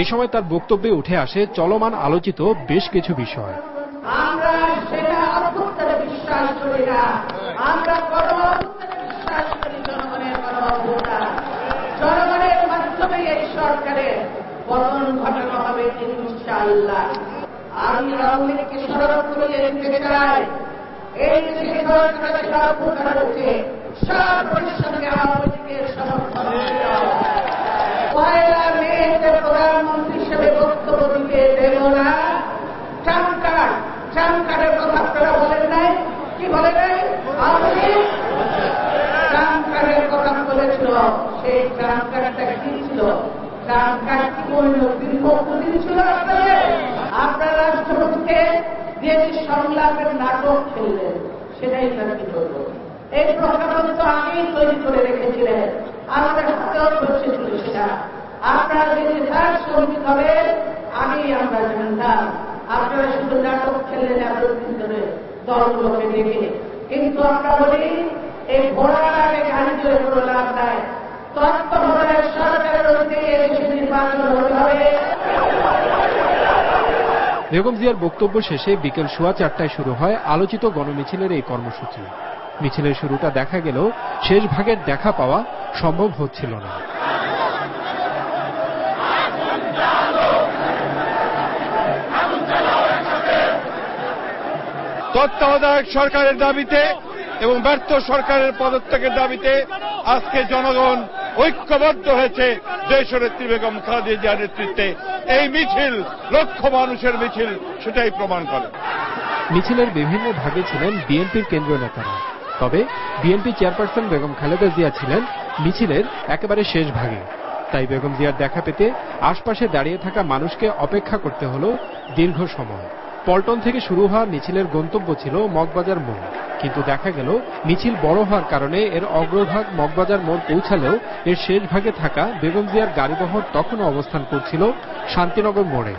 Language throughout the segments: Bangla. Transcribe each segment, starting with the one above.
এ সময় তার বক্তব্যে উঠে আসে চলমান আলোচিত বেশ কিছু বিষয়। আমরা সেটা অভ্যুত্থানে বিশ্বাস করি না, আমরা বিশ্বাস করি জনগণের গণঅভ্যুত্থান। জনগণের মাধ্যমে এই সরকারের পতন ঘটানো হবে ইনশাআল্লাহ। আমি আওয়ামী লীগকে স্মরণ করিয়ে দিতে চাই, এই যে সরকারের অভ্যুত্থান হচ্ছে সব পরিশ্রমে আওয়ামী লীগের সমর্থন ছিল। পয়লা মেতে প্রধানমন্ত্রী হিসেবে বক্তব্য দিতে দেব না। ট্রাম্পকারের কথা আপনারা বলেন নাই, কি বলে নাই? ট্রাম্পকারের কথা বলেছিল, সেই ট্রাম্পকারটা কি ছিল? ট্রাম্পকার কি বলল? দীর্ঘদিন ছিল আপনারা রাষ্ট্রপতিকে যে সংলাপের নাটক খেললেন, সেটাই তারা কি করল? এই প্রজ্ঞাপন তো আগেই তৈরি করে রেখেছিলেন, আমাদের হাতেও বসেছিল সেটা। আপনারা যে তার শ্রমিক হবে আগেই আমরা জানতাম। আপনারা শুধু নাটক খেললেন এতদিন ধরে দলগুলোকে দেখে। কিন্তু আমরা বলি এই ঘোড়ার আগে গাড়ি চলে কোনো লাভ নাই। তত্ত্বাবধায়ক সরকারের অধীনে এদেশে নির্বাচন হতে হবে। বেগম জিয়ার বক্তব্য শেষে বিকেল 4:15টায় শুরু হয় আলোচিত গণমিছিলের এই কর্মসূচি। মিছিলের শুরুটা দেখা গেলেও শেষ ভাগের দেখা পাওয়া সম্ভব হচ্ছিল না। তত্ত্বাবধায়ক সরকারের দাবিতে এবং ব্যর্থ সরকারের পদত্যাগের দাবিতে আজকে জনগণ ঐক্যবদ্ধ হয়েছে দেশনেত্রী বেগম খালেদা জিয়ার নেতৃত্বে। এই মিছিল লক্ষ মানুষের মিছিল, সেটাই প্রমাণ করে। মিছিলের বিভিন্ন ভাগে ছিলেন বিএনপির কেন্দ্রীয় নেতারা, তবে বিএনপি চেয়ারপারসন বেগম খালেদা জিয়া ছিলেন মিছিলের একেবারে শেষ ভাগে। তাই বেগম জিয়ার দেখা পেতে আশপাশে দাঁড়িয়ে থাকা মানুষকে অপেক্ষা করতে হল দীর্ঘ সময়। পল্টন থেকে শুরু হওয়া মিছিলের গন্তব্য ছিল মগবাজার মোড়, কিন্তু দেখা গেল মিছিল বড় হওয়ার কারণে এর অগ্রভাগ মগবাজার মোড় পৌঁছালেও এর শেষ ভাগে থাকা বেগম জিয়ার গাড়িবহর তখনও অবস্থান করছিল শান্তিনগর মোড়ে।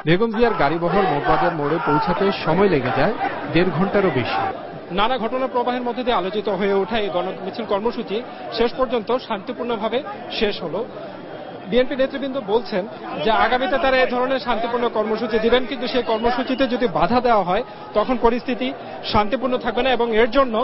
বেগম জিয়ার গাড়িবহর মগবাজার মোড়ে পৌঁছাতে সময় লেগে যায় 1.5 ঘন্টারও বেশি। নানা ঘটনা প্রবাহের মধ্যে দিয়ে আলোচিত হয়ে ওঠা এই গণমিছিল কর্মসূচি শেষ পর্যন্ত শান্তিপূর্ণভাবে শেষ হলো। বিএনপি নেতৃবৃন্দ বলছেন যে আগামীতে তারা এই ধরনের শান্তিপূর্ণ কর্মসূচি দিবেন, কিন্তু সেই কর্মসূচিতে যদি বাধা দেওয়া হয় তখন পরিস্থিতি শান্তিপূর্ণ থাকবে না এবং এর জন্য